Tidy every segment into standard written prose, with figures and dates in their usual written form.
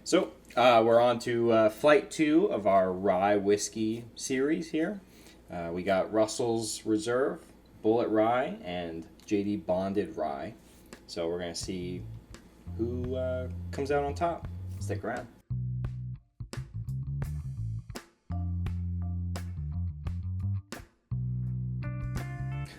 So we're on to flight 2 of our rye whiskey series here. We got Russell's Reserve, Bulleit Rye, and JD Bonded Rye. So we're going to see who comes out on top. Stick around.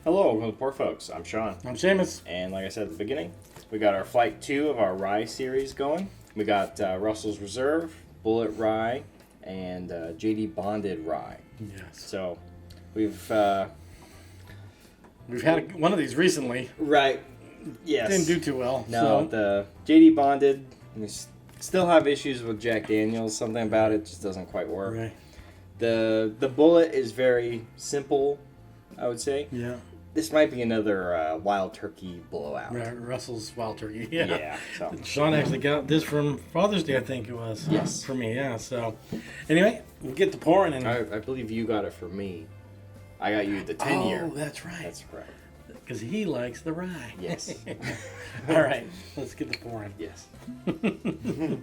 Hello, welcome to the Poor Folks. I'm Sean. I'm Seamus. And like I said at the beginning, we got our flight 2 of our rye series going. We got Russell's Reserve, Bulleit Rye, and JD Bonded Rye. Yes. So we've had one of these recently. Right. Yes. Didn't do too well. No, the JD Bonded, we still have issues with Jack Daniels. Something about it just doesn't quite work. Right. The Bulleit is very simple, I would say. Yeah. This might be another Wild Turkey blowout. Right. Russell's Wild Turkey. Yeah. Yeah. So. Sean actually got this from Father's Day, I think it was. Yes. For me, yeah. So, anyway, we'll get to pouring. And I believe you got it for me. I got you the 10-year. Oh, that's right. That's correct. Because he likes the rye. Yes. All right. Let's get to pouring. Yes. Okay.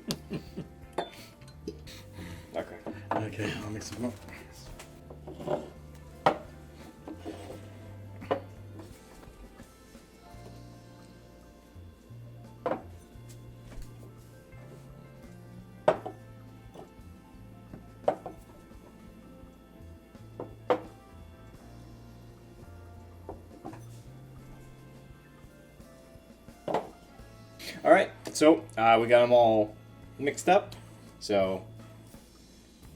Okay. I'll mix them up. All right. So we got them all mixed up. So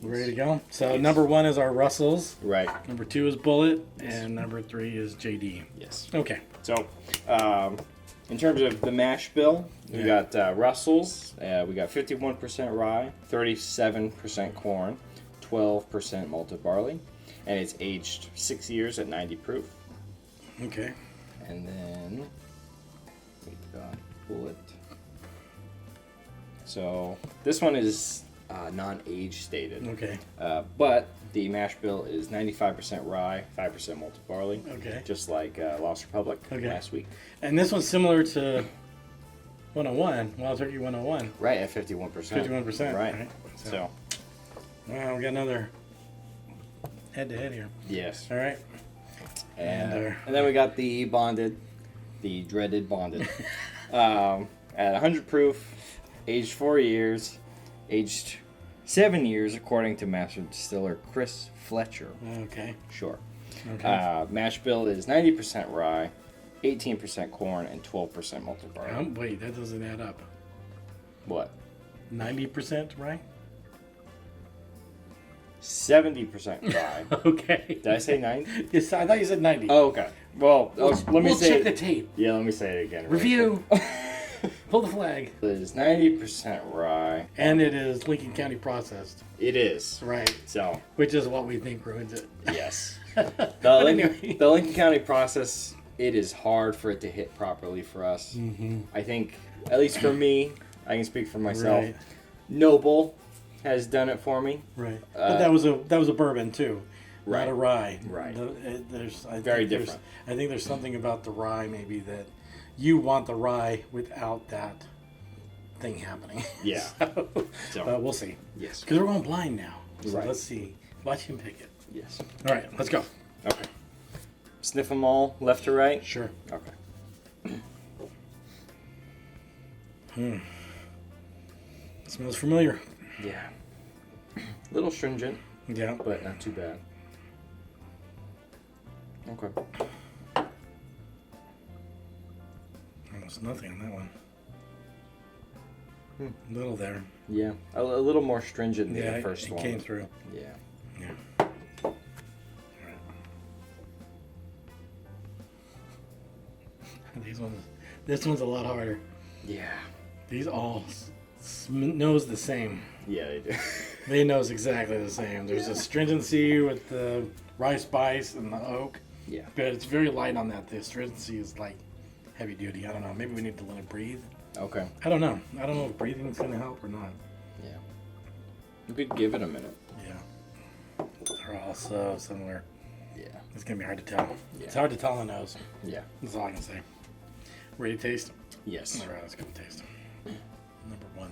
We're ready to go. So, number 1 is our Russell's. right. Number 2 is Bulleit. And number 3 is JD. Yes. Okay. So in terms of the mash bill, we got Russell's. We got 51% rye, 37% corn, 12% malted barley, and it's aged 6 years at 90 proof. Okay. And then we got Bulleit. So this one is non-age stated. Okay. But the mash bill is 95% rye, 5% malted barley. Okay. Just like Lost Republic last week. And this one's similar to 101, Wild Turkey 101. Right, at 51%. 51%. Right. So, wow, we got another head-to-head here. yes. All right. And then we got the bonded, the dreaded bonded. At 100 proof, aged 4 years, aged 7 years according to master distiller Chris Fletcher. Okay. Sure. Okay. Mash bill is 90% rye, 18% corn, and 12% malted barley. Wait, that doesn't add up. What? 90%, right? 70% rye. Okay. Did I say 90? Yes, I thought you said 90. Oh, okay. Well, let me we'll say check it. the tape. Yeah, let me say it again. Review. Pull the flag. It is 90% rye. And it is Lincoln County processed. It is. Right. So, Which is what we think ruins it. yes. But anyway. The Lincoln County process, it is hard for it to hit properly for us. Mm-hmm. I think, at least for me, I can speak for myself. Right. Noble has done it for me. Right. But that was a bourbon too. Right. Not a rye. Right. Very different. I think there's something about the rye maybe that you want the rye without that thing happening. Yeah. So, we'll see. Yes. Because we're going blind now. So Right. let's see. Watch him pick it. Yes. All right, let's go. Okay. Sniff them all left to right? Sure. Okay. Smells familiar. Yeah. Little stringent, Yeah. but not too bad. Okay. Almost nothing on that one. Little there. Yeah. A little more stringent than Yeah, the first it one. came through. Yeah. Yeah. This one's a lot harder. Yeah. These all knows the same. Yeah, they do. They knows exactly the same. There's a stringency with the rye spice and the oak, Yeah. but it's very light on that. The astringency is like heavy duty. I don't know. Maybe we need to let it breathe. Okay. I don't know. I don't know if breathing's gonna help or not. Yeah. You could give it a minute. Yeah. They're all so similar. Yeah. It's gonna be hard to tell. Yeah. It's hard to tell on the nose. Yeah. That's all I can say. Ready to taste? Yes. All right, let's go taste. Number one.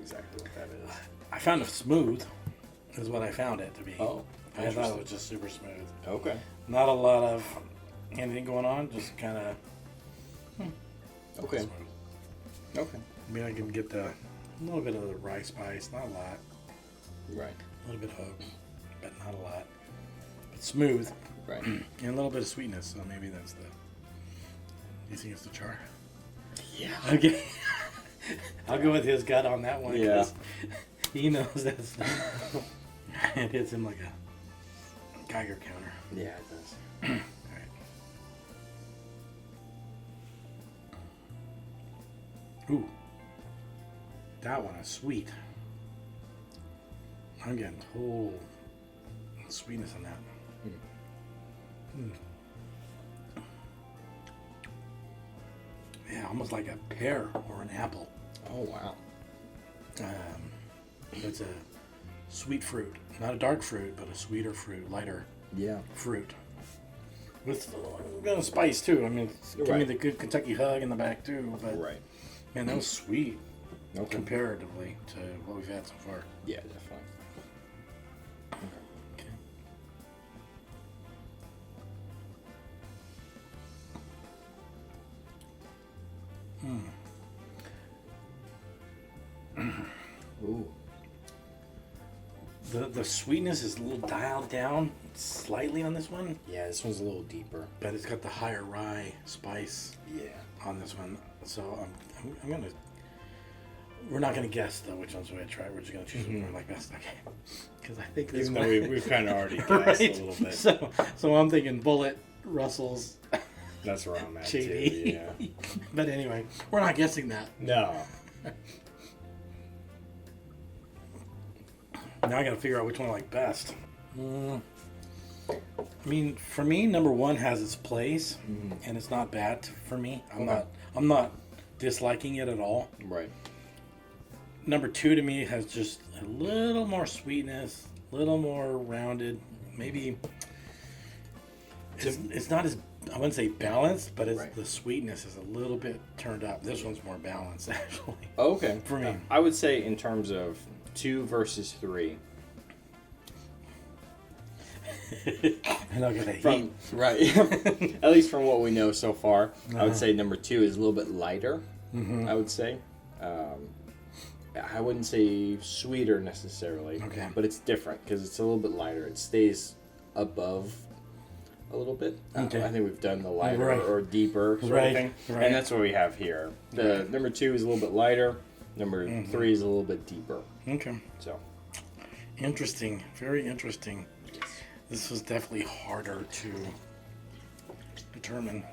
exactly what that is. I found it smooth, is what I found it to be. Oh, I thought it was just super smooth. okay. Not a lot of anything going on, just kind of Okay. smooth. Okay. I mean, I can get a little bit of the rye spice, not a lot. Right. A little bit of oak, but not a lot. But smooth, Right. and a little bit of sweetness, so maybe that's the... Do you think it's the char? Yeah. Okay. I'll go with his gut on that one. Yeah. 'Cause he knows that's... It hits him like a Geiger counter. Yeah, it does. Alright. Ooh. That one is sweet. I'm getting total sweetness on that. Yeah, almost like a pear or an apple. Oh, wow. It's a sweet fruit. Not a dark fruit, but a sweeter fruit, lighter Yeah. fruit. With a bit of spice, too. I mean, it's giving me Right. the good Kentucky hug in the back, too. But, Right. man, that was sweet Okay. comparatively to what we've had so far. Yeah, definitely. Okay. Ooh. The sweetness is a little dialed down slightly on this one, Yeah, this one's a little deeper. but it's got the higher rye spice Yeah. on this one. So I'm gonna. We're not gonna guess though which ones we're gonna try. We're just gonna choose which one we like best. Okay. Because I think this Even though one. we've kind of already guessed Right. a little bit. So I'm thinking Bulleit, Russell's, That's where I'm at, JD. too. Yeah. But anyway, we're not guessing that. No. Now I gotta figure out which one I like best. I mean, for me, number one has its place, and it's not bad for me. I'm not disliking it at all. Right. Number two to me has just a little more sweetness, a little more rounded. Maybe it's not as, I wouldn't say balanced, but Right. the sweetness is a little bit turned up. This one's more balanced, actually. Okay. For me. I would say in terms of 2 versus 3. I'm not gonna From right. At least from what we know so far, I would say number 2 is a little bit lighter. I would say. I wouldn't say sweeter necessarily. Okay. But it's different because it's a little bit lighter. It stays above a little bit. Okay. I think we've done the lighter Right. or deeper sort Right, of thing, right. and that's what we have here. The number 2 is a little bit lighter. Number 3 is a little bit deeper. Okay. So. Interesting. Very interesting. This was definitely harder to determine.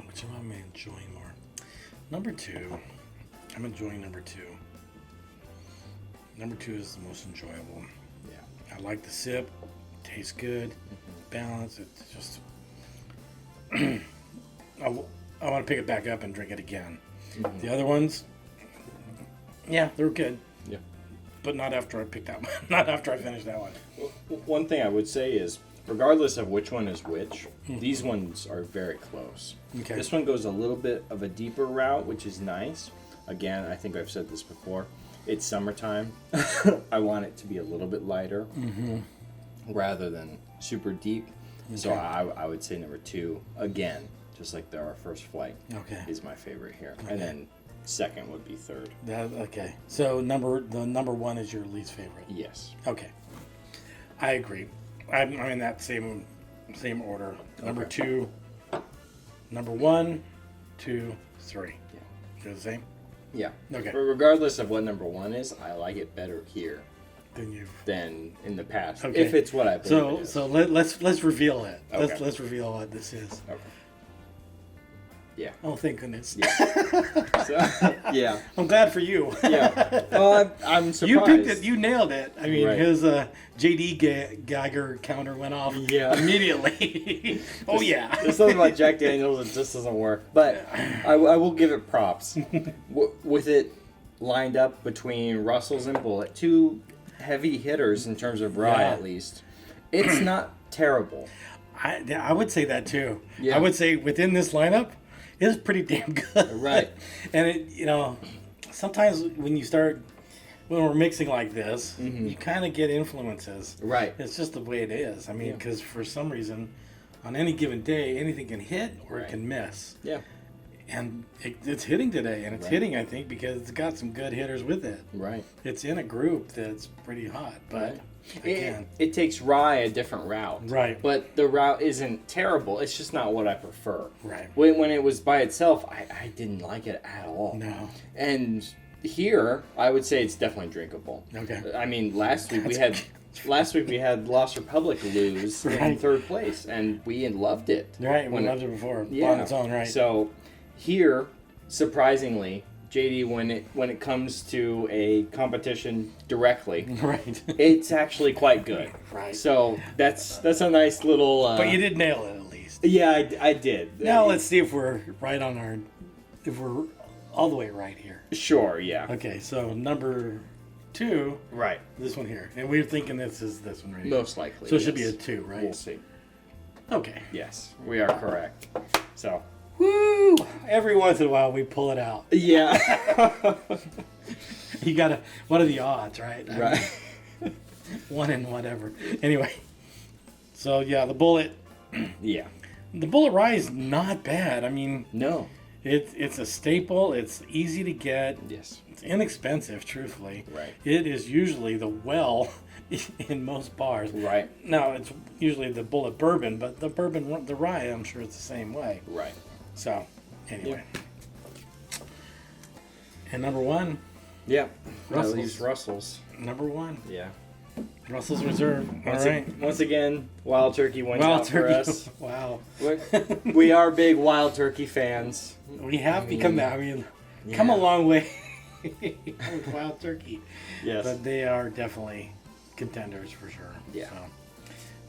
Which one am I enjoying more? Number 2. I'm enjoying number 2. Number 2 is the most enjoyable. Yeah. I like the sip. Tastes good. Balance. It's just. I want to pick it back up and drink it again. The other ones, yeah, they're good. Yeah. But not after I picked that one. Not after I finished that one. One thing I would say is, regardless of which one is which, these ones are very close. Okay. This one goes a little bit of a deeper route, which is nice. Again, I think I've said this before. It's summertime. I want it to be a little bit lighter rather than super deep. So I would say number 2, again, just like our first flight, Okay. is my favorite here. And then second would be third. Okay. So number 1 is your least favorite. Yes. Okay. I agree. I'm in that same order. Number 2, number 1, 2, 3. Yeah. You're the same? Yeah. Okay. But regardless of what number 1 is, I like it better here Then you've. than in the past. Okay. If it's what I believe it is. So let's reveal it. Okay. Let's reveal what this is. Okay. Yeah. Oh, thank goodness. So, yeah. I'm glad for you. Yeah. Well, I'm surprised. You picked it. You nailed it. I mean, Right. his JD Geiger counter went off Yeah. immediately. Oh, yeah. There's something about Jack Daniels that just doesn't work. But I will give it props. With it lined up between Russell's and Bulleit, 2 heavy hitters in terms of rye Yeah. at least. It's not terrible. I would say that too. Yeah. I would say within this lineup, it's pretty damn good. Right. And sometimes when we're mixing like this, you kind of get influences. Right. It's just the way it is. I mean, because for some reason, on any given day, anything can hit or it can miss. Yeah. And it's hitting today, and it's hitting, I think, because it's got some good hitters with it. Right. It's in a group that's pretty hot, but again, it takes rye a different route. Right. But the route isn't terrible. It's just not what I prefer. Right. When it was by itself, I didn't like it at all. No. And here, I would say it's definitely drinkable. Okay. I mean, last week we had Lost Republic lose in third place, and we loved it. Right, we loved it before on its own, right? So here, surprisingly, JD, when it comes to a competition directly, right, it's actually quite good. Right. So that's a nice little. But you did nail it at least. Yeah, I did. Now let's see if we're right on if we're all the way right here. Sure. Yeah. Okay, so number 2. Right. This one here, and we're thinking this is this one right here. Most likely. So it should be a 2, right? We'll see. Okay. Yes, we are correct. So. Woo! Every once in a while we pull it out. Yeah. You gotta. What are the odds, right? Right. I mean, 1 in whatever. Anyway. So yeah, the Bulleit. Yeah. The Bulleit rye is not bad. I mean, No. it's a staple. It's easy to get. Yes. It's inexpensive, truthfully. Right. It is usually the well in most bars. Right. Now it's usually the Bulleit bourbon, but the rye, I'm sure it's the same way. Right. So, anyway. And number 1. Yeah. Russell's. These Russells. Number 1. Yeah. Russell's Reserve. All right. Once again, Wild Turkey wins Wild out turkey. for us. Wow. We are big Wild Turkey fans. We have become that. I mean, come a long way with Wild Turkey. Yes. But they are definitely contenders for sure. Yeah. So,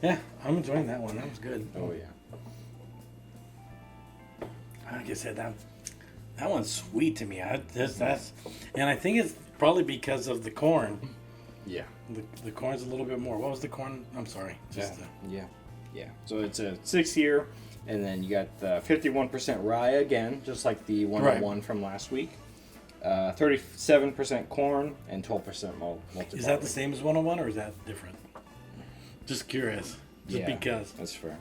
yeah, I'm enjoying that one. That was good. Oh yeah. Like I said, that one's sweet to me. And I think it's probably because of the corn. Yeah. The corn's a little bit more. What was the corn? I'm sorry. Yeah. So it's a 6-year, and then you got the 51% rye again, just like the 101 from last week. 37% corn and 12% multi. Is that the same as 101 or is that different? Just curious. Just because. That's fair.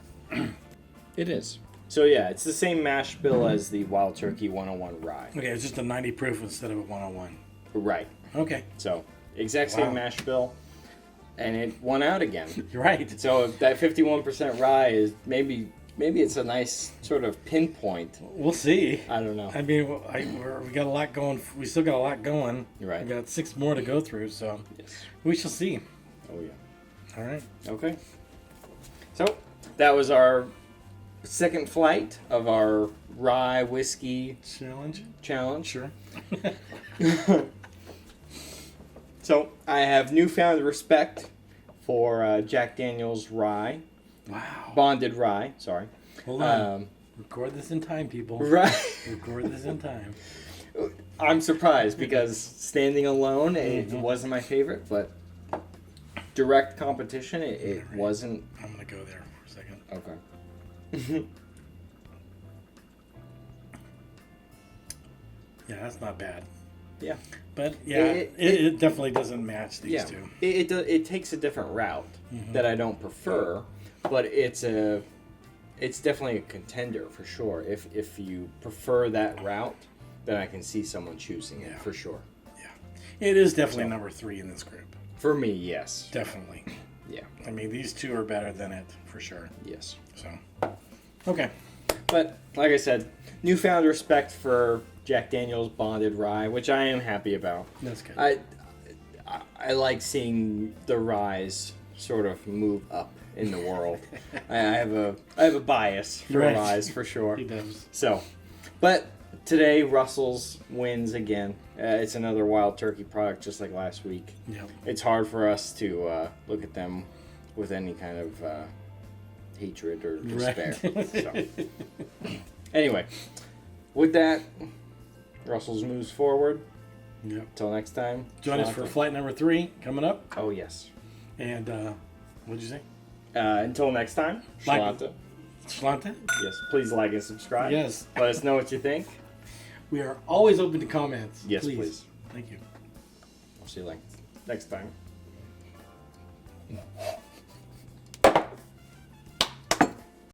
It is. So yeah, it's the same mash bill as the Wild Turkey 101 rye. Okay, it's just a 90 proof instead of a 101. Right. Okay. So exact same mash bill, and it won out again. You're right. So if that 51% rye is maybe it's a nice sort of pinpoint. We'll see. I don't know. I mean, we got a lot going. We still got a lot going. Right. We got 6 more to go through, so Yes. we shall see. Oh yeah. All right. Okay. So that was our second flight of our rye whiskey challenge. Sure. So I have newfound respect for Jack Daniel's rye. Wow. Bonded rye. Sorry. Hold on. Record this in time, people. Right. Record this in time. I'm surprised because standing alone, it wasn't my favorite, but direct competition, it wasn't. I'm gonna go there for a second. Okay. Yeah, that's not bad. Yeah. But yeah, it definitely doesn't match these two. It takes a different route that I don't prefer, but it's definitely a contender for sure. If you prefer that route, then I can see someone choosing it for sure. Yeah, it is definitely number 3 in this group. For me, yes. Definitely. Yeah. I mean, these two are better than it for sure. Yes. So, okay. But like I said, newfound respect for Jack Daniel's Bonded Rye, which I am happy about. That's good. I like seeing the ryes sort of move up in the world. I have a bias for ryes for sure. He does. So, but today Russell's wins again. It's another Wild Turkey product, just like last week. Yep. It's hard for us to look at them with any kind of hatred or despair. So. Anyway, with that, Russell's moves forward. Yep. Until next time. Join us for flight number 3 coming up. Oh, yes. And what'd you say? Until next time, Like- Shalanta. Shlanta? Yes, please like and subscribe. Yes. Let us know what you think. We are always open to comments. Yes, please. Thank you. We'll see you next time.